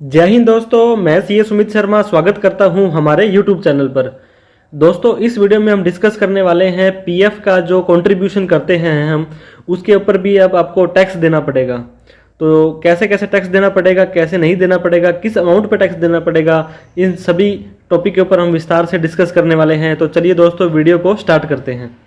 जय हिंद दोस्तों, मैं सीए सुमित शर्मा स्वागत करता हूं हमारे यूट्यूब चैनल पर। दोस्तों, इस वीडियो में हम डिस्कस करने वाले हैं पीएफ का जो कंट्रीब्यूशन करते हैं हम, उसके ऊपर भी अब आपको टैक्स देना पड़ेगा। तो कैसे कैसे टैक्स देना पड़ेगा, कैसे नहीं देना पड़ेगा, किस अमाउंट पे टैक्स देना पड़ेगा, इन सभी टॉपिक के ऊपर हम विस्तार से डिस्कस करने वाले हैं। तो चलिए दोस्तों, वीडियो को स्टार्ट करते हैं।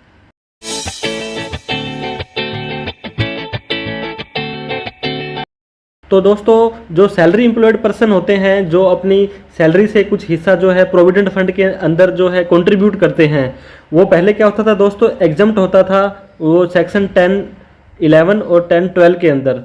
तो दोस्तों, जो सैलरी एम्प्लॉयड पर्सन होते हैं, जो अपनी सैलरी से कुछ हिस्सा जो है प्रोविडेंट फंड के अंदर जो है कंट्रीब्यूट करते हैं, वो पहले क्या होता था दोस्तों, एग्जम्प्ट होता था वो सेक्शन 10, 11 और 10, 12 के अंदर।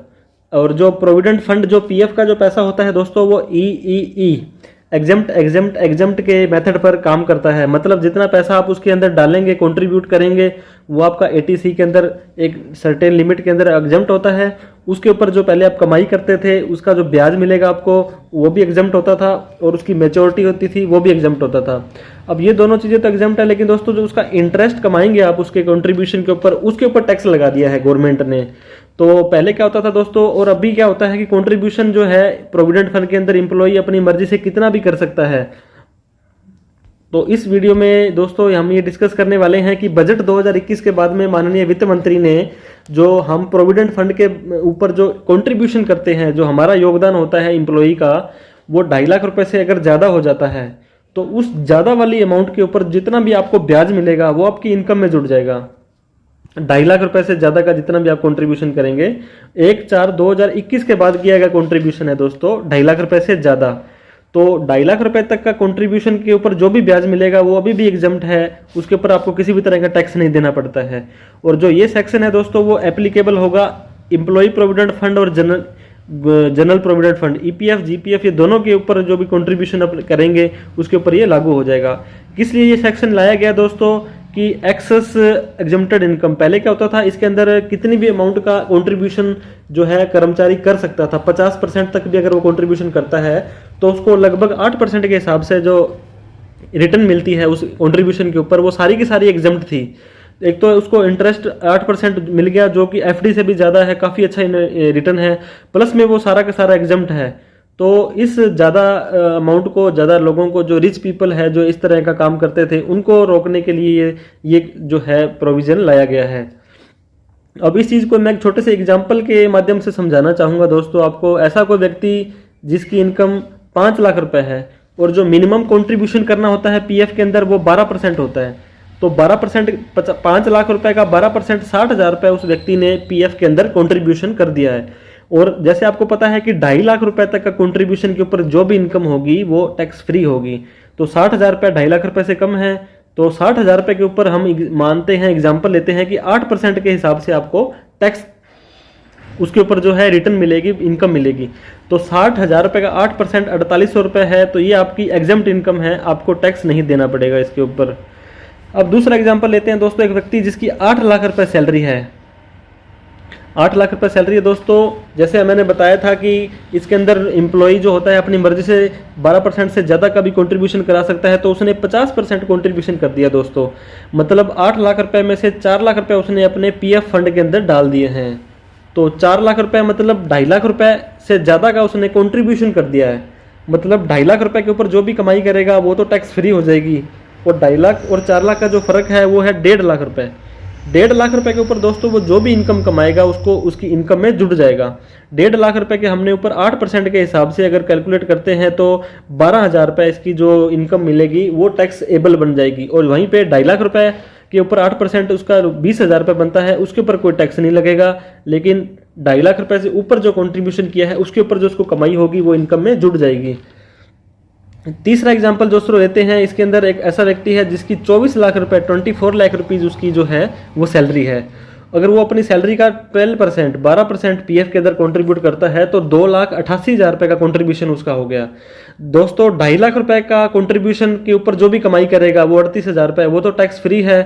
और जो प्रोविडेंट फंड जो पीएफ का जो पैसा होता है दोस्तों, वो ई एग्जम्प्ट एग्जम्प्ट एग्जम्प्ट के मेथड पर काम करता है। मतलब जितना पैसा आप उसके अंदर डालेंगे, कंट्रीब्यूट करेंगे, वो आपका एटीसी के अंदर एक सर्टेन लिमिट के अंदर एग्जम्प्ट होता है। उसके ऊपर जो पहले आप कमाई करते थे, उसका जो ब्याज मिलेगा आपको, वो भी एग्जम्प्ट होता था, और उसकी मैच्योरिटी होती थी, वो भी एग्जम्प्ट होता था। अब ये दोनों चीज़ें तो एग्जम्प्ट है, लेकिन दोस्तों जो उसका इंटरेस्ट कमाएंगे आप उसके कंट्रीब्यूशन के ऊपर, उसके ऊपर टैक्स लगा दिया है गवर्नमेंट ने। तो पहले क्या होता था दोस्तों, और अभी क्या होता है कि कंट्रीब्यूशन जो है प्रोविडेंट फंड के अंदर एम्प्लॉई अपनी मर्जी से कितना भी कर सकता है। तो इस वीडियो में दोस्तों हम ये डिस्कस करने वाले हैं कि बजट 2021 के बाद में माननीय वित्त मंत्री ने जो हम प्रोविडेंट फंड के ऊपर जो कंट्रीब्यूशन करते हैं, जो हमारा योगदान होता है एम्प्लॉई का, वो 2.5 लाख रुपए से अगर ज़्यादा हो जाता है, तो उस ज़्यादा वाली अमाउंट के ऊपर जितना भी आपको ब्याज मिलेगा वो आपकी इनकम में जुड़ जाएगा। 2.5 लाख रुपए से ज़्यादा का जितना भी आप कंट्रीब्यूशन करेंगे, 1/4/2021 के बाद किया गया कंट्रीब्यूशन है दोस्तों 2.5 लाख रुपए से ज़्यादा, तो 2.5 लाख रुपए तक का कंट्रीब्यूशन के ऊपर जो भी ब्याज मिलेगा वो अभी भी एग्जम्प्ट है। उसके ऊपर आपको किसी भी तरह का टैक्स नहीं देना पड़ता है। और जो ये सेक्शन है दोस्तों, वो एप्लीकेबल होगा एम्प्लॉय प्रोविडेंट फंड और general provident fund, EPF GPF, ये दोनों के ऊपर जो भी कंट्रीब्यूशन करेंगे उसके ऊपर ये लागू हो जाएगा। किस लिए ये सेक्शन लाया गया दोस्तों कि एक्सेस एग्जम्प्टेड इनकम, पहले क्या होता था, इसके अंदर कितनी भी अमाउंट का कंट्रीब्यूशन जो है कर्मचारी कर सकता था। 50% तक भी अगर वो कंट्रीब्यूशन करता है तो उसको लगभग 8% के हिसाब से जो रिटर्न मिलती है उस कंट्रीब्यूशन के ऊपर, वो सारी की सारी एग्जम्प्ट थी। एक तो उसको इंटरेस्ट 8% मिल गया, जो कि एफडी से भी ज़्यादा है, काफ़ी अच्छा रिटर्न है, प्लस में वो सारा का सारा एग्जम्प्ट है। तो इस ज़्यादा अमाउंट को, ज़्यादा लोगों को, जो रिच पीपल है जो इस तरह का काम करते थे, उनको रोकने के लिए ये जो है प्रोविज़न लाया गया है। अब इस चीज़ को मैं एक छोटे से एग्जाम्पल के माध्यम से समझाना चाहूँगा दोस्तों आपको। ऐसा कोई व्यक्ति जिसकी इनकम 5 लाख रुपए है और जो मिनिमम कंट्रीब्यूशन करना होता है पीएफ के अंदर वो 12% होता है, तो 12%, 5 लाख रुपए का 12% 60,000 रुपये उस व्यक्ति ने पीएफ के अंदर कंट्रीब्यूशन कर दिया है। और जैसे आपको पता है कि 2.5 लाख रुपए तक का कंट्रीब्यूशन के ऊपर जो भी इनकम होगी वो टैक्स फ्री होगी। तो 60,000 रुपये 2.5 लाख रुपए से कम है, तो 60,000 रुपये के ऊपर हम मानते हैं, एग्जाम्पल लेते हैं कि 8% के हिसाब से आपको टैक्स उसके ऊपर जो है रिटर्न मिलेगी, इनकम मिलेगी। तो 60,000 रुपये का 8% 4800 रुपये है, तो ये आपकी एग्जम्प्ट इनकम है, आपको टैक्स नहीं देना पड़ेगा इसके ऊपर। अब दूसरा एग्जाम्पल लेते हैं दोस्तों, एक व्यक्ति जिसकी 8 लाख रुपए सैलरी है। 8 लाख रुपए सैलरी है दोस्तों। जैसे मैंने बताया था कि इसके अंदर एम्प्लॉई जो होता है अपनी मर्जी से 12% से ज़्यादा का भी कंट्रीब्यूशन करा सकता है, तो उसने 50% कंट्रीब्यूशन कर दिया दोस्तों। मतलब 8 लाख रुपए में से 4 लाख रुपए उसने अपने पीएफ फंड के अंदर डाल दिए हैं। तो 4 लाख रुपए मतलब 2.5 लाख रुपए से ज़्यादा का उसने कंट्रीब्यूशन कर दिया है। मतलब 2.5 लाख रुपए के ऊपर जो भी कमाई करेगा वो तो टैक्स फ्री हो जाएगी। और 2.5 लाख और 4 लाख का जो फर्क है वो है 1.5 लाख रुपए। 1.5 लाख रुपए के ऊपर दोस्तों वो जो भी इनकम कमाएगा उसको उसकी इनकम में जुड़ जाएगा। 1.5 लाख रुपए के हमने ऊपर 8% के हिसाब से अगर कैलकुलेट करते हैं तो 12,000 रुपये इसकी जो इनकम मिलेगी वो टैक्स एबल बन जाएगी। और वहीं पे 2.5 लाख रुपए के ऊपर 8% उसका 20,000 रुपये बनता है, उसके ऊपर कोई टैक्स नहीं लगेगा। लेकिन 2.5 लाख रुपए से ऊपर जो कंट्रीब्यूशन किया है उसके ऊपर जो उसको कमाई होगी वो इनकम में जुड़ जाएगी। तीसरा एग्जाम्पल दोस्तों लेते हैं, इसके अंदर एक ऐसा व्यक्ति है जिसकी 24 लाख रुपए 24 लाख रुपीज़ उसकी जो है वो सैलरी है। अगर वो अपनी सैलरी का 12% पीएफ के अंदर कंट्रीब्यूट करता है तो 2,88,000 रुपये का कंट्रीब्यूशन उसका हो गया दोस्तों। 2.5 लाख रुपए का कंट्रीब्यूशन के ऊपर जो भी कमाई करेगा वो 38,000 रुपये, वो तो टैक्स फ्री है।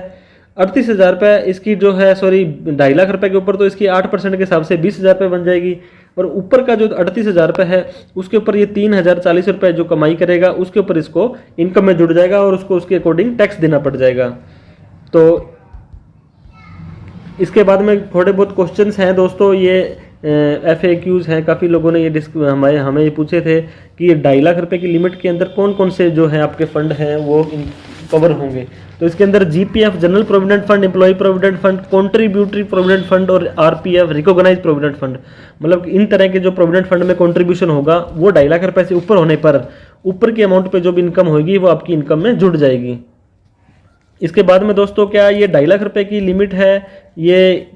38,000 रुपये इसकी जो है, सॉरी 2.5 लाख रुपए के ऊपर तो इसकी 8% के हिसाब से 20,000 रुपये बन जाएगी। और ऊपर का जो 38,000 रुपये है उसके ऊपर ये 3,040 रुपये जो कमाई करेगा उसके ऊपर इसको इनकम में जुड़ जाएगा और उसको उसके अकॉर्डिंग टैक्स देना पड़ जाएगा। तो इसके बाद में थोड़े बहुत क्वेश्चंस हैं दोस्तों, ये FAQs हैं, काफ़ी लोगों ने ये हमें ये पूछे थे कि 2.5 लाख रुपए की लिमिट के अंदर कौन कौन से जो है आपके फंड हैं वो कवर होंगे। तो इसके अंदर GPF general provident fund, employ provident fund, contributory provident fund और RPF रिकॉग्नाइज प्रोविडेंट फंड, मतलब इन तरह के जो प्रोविडेंट फंड में कॉन्ट्रीब्यूशन होगा वो 2.5 लाख रुपए से ऊपर होने पर ऊपर की अमाउंट पे जो भी इनकम होगी वो आपकी इनकम में जुड़ जाएगी। इसके बाद में दोस्तों क्या ये 2.5 लाख रुपए की लिमिट है, ये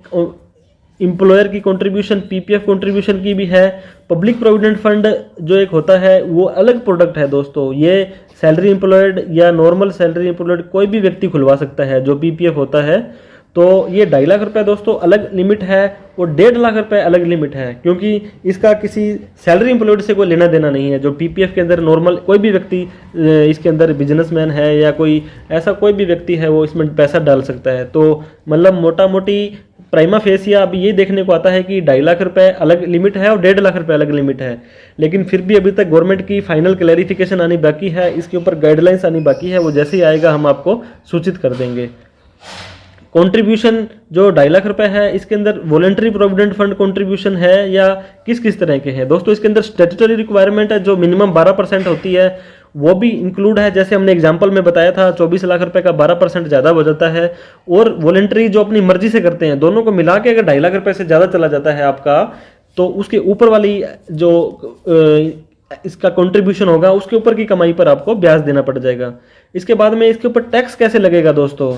एम्प्लॉयर की कंट्रीब्यूशन PPF कंट्रीब्यूशन की भी है। पब्लिक प्रोविडेंट फंड जो एक होता है वो अलग प्रोडक्ट है दोस्तों, ये सैलरी एम्प्लॉयड या नॉर्मल सैलरी एम्प्लॉयड कोई भी व्यक्ति खुलवा सकता है जो PPF होता है। तो ये 2.5 लाख रुपए दोस्तों अलग लिमिट है और 1.5 लाख रुपए अलग लिमिट है, क्योंकि इसका किसी सैलरी एम्प्लॉयड से कोई लेना देना नहीं है। जो PPF के अंदर नॉर्मल कोई भी व्यक्ति इसके अंदर बिजनेसमैन है या कोई ऐसा कोई भी व्यक्ति है वो इसमें पैसा डाल सकता है। तो मतलब मोटा मोटी प्राइमा फेसिया अभी ये देखने को आता है कि 2.5 लाख रुपए अलग लिमिट है और 1.5 लाख रुपए अलग लिमिट है, लेकिन फिर भी अभी तक गवर्नमेंट की फाइनल क्लैरिफिकेशन आनी बाकी है, इसके ऊपर गाइडलाइंस आनी बाकी है, वो जैसे ही आएगा हम आपको सूचित कर देंगे। कंट्रीब्यूशन जो 2.5 लाख रुपए है इसके अंदर वॉलंटरी प्रोविडेंट फंड कंट्रीब्यूशन है या किस किस तरह के हैं दोस्तों। इसके अंदर स्टैट्यूटरी रिक्वायरमेंट है जो मिनिमम 12% होती है वो भी इंक्लूड है, जैसे हमने एग्जांपल में बताया था 24 लाख रुपए का 12% ज़्यादा हो जाता है, और वॉलंटरी जो अपनी मर्जी से करते हैं, दोनों को मिला के अगर 2.5 लाख रुपए से ज़्यादा चला जाता है आपका तो उसके ऊपर वाली जो इसका कंट्रीब्यूशन होगा उसके ऊपर की कमाई पर आपको ब्याज देना पड़ जाएगा। इसके बाद में इसके ऊपर टैक्स कैसे लगेगा दोस्तों।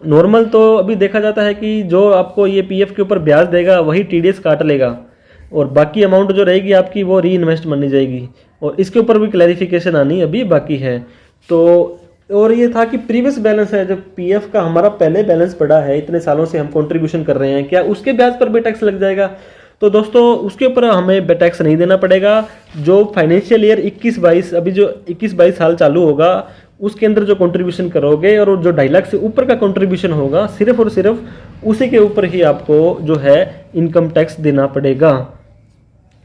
नॉर्मल तो अभी देखा जाता है कि जो आपको ये PF के ऊपर ब्याज देगा वही TDS काट लेगा और बाकी अमाउंट जो रहेगी आपकी वो री इन्वेस्ट मानी जाएगी, और इसके ऊपर भी क्लैरिफिकेशन आनी अभी बाकी है। तो और ये था कि प्रीवियस बैलेंस है जो PF का हमारा पहले बैलेंस पड़ा है, इतने सालों से हम कंट्रीब्यूशन कर रहे हैं, क्या उसके ब्याज पर भी टैक्स लग जाएगा। तो दोस्तों उसके ऊपर हमें टैक्स नहीं देना पड़ेगा। जो फाइनेंशियल ईयर 21-22 अभी जो 21-22 साल चालू होगा उसके अंदर जो कंट्रीब्यूशन करोगे और जो 2.5 लाख से ऊपर का कंट्रीब्यूशन होगा सिर्फ और सिर्फ उसी के ऊपर ही आपको जो है इनकम टैक्स देना पड़ेगा।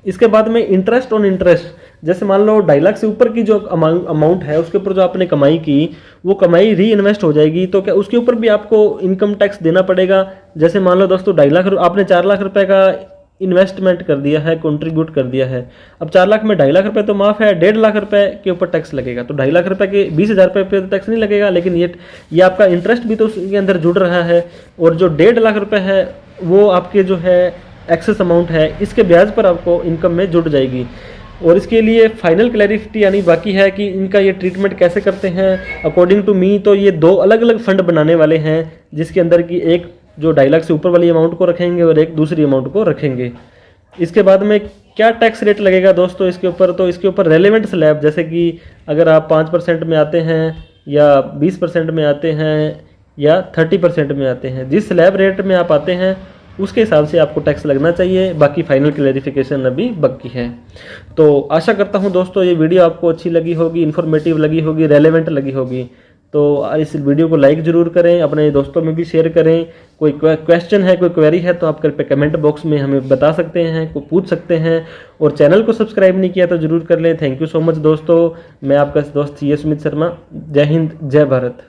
इसके बाद में इंटरेस्ट ऑन इंटरेस्ट, जैसे मान लो 2.5 लाख से ऊपर की जो अमाउंट है उसके ऊपर जो आपने कमाई की वो कमाई री इन्वेस्ट हो जाएगी, तो क्या उसके ऊपर भी आपको इनकम टैक्स देना पड़ेगा। जैसे मान लो दोस्तों 2.5 लाख आपने 4 लाख रुपए का इन्वेस्टमेंट कर दिया है, कंट्रीब्यूट कर दिया है, अब 4 लाख में 2.5 लाख रुपए तो माफ है, 1.5 लाख रुपए के ऊपर टैक्स लगेगा। तो 2.5 लाख रुपए के 20,000 रुपए पे तो टैक्स नहीं लगेगा, लेकिन ये आपका इंटरेस्ट भी तो उसके अंदर जुड़ रहा है, और जो 1.5 लाख रुपए है वो आपके जो है एक्सेस अमाउंट है इसके ब्याज पर आपको इनकम में जुड़ जाएगी। और इसके लिए फाइनल क्लैरिटी आनी बाकी है कि इनका ये ट्रीटमेंट कैसे करते हैं। अकॉर्डिंग टू मी तो ये 2 अलग अलग फंड बनाने वाले हैं, जिसके अंदर की एक जो 2.5 लाख से ऊपर वाली अमाउंट को रखेंगे और एक दूसरी अमाउंट को रखेंगे। इसके बाद में क्या टैक्स रेट लगेगा दोस्तों इसके ऊपर, तो इसके ऊपर रेलेवेंट स्लैब, जैसे कि अगर आप 5% में आते हैं या 20% में आते हैं या 30% में आते हैं, जिस स्लैब रेट में आप आते हैं उसके हिसाब से आपको टैक्स लगना चाहिए। बाकी फाइनल क्लैरिफिकेशन अभी बाकी है। तो आशा करता हूं दोस्तों ये वीडियो आपको अच्छी लगी होगी, इन्फॉर्मेटिव लगी होगी, रेलेवेंट लगी होगी। तो इस वीडियो को लाइक ज़रूर करें, अपने दोस्तों में भी शेयर करें। कोई क्वेश्चन है, कोई क्वेरी है तो आप कृपया कमेंट बॉक्स में हमें बता सकते हैं, को पूछ सकते हैं। और चैनल को सब्सक्राइब नहीं किया तो ज़रूर कर लें। थैंक यू सो मच दोस्तों। मैं आपका दोस्त CA सुमित शर्मा। जय हिंद, जय भारत।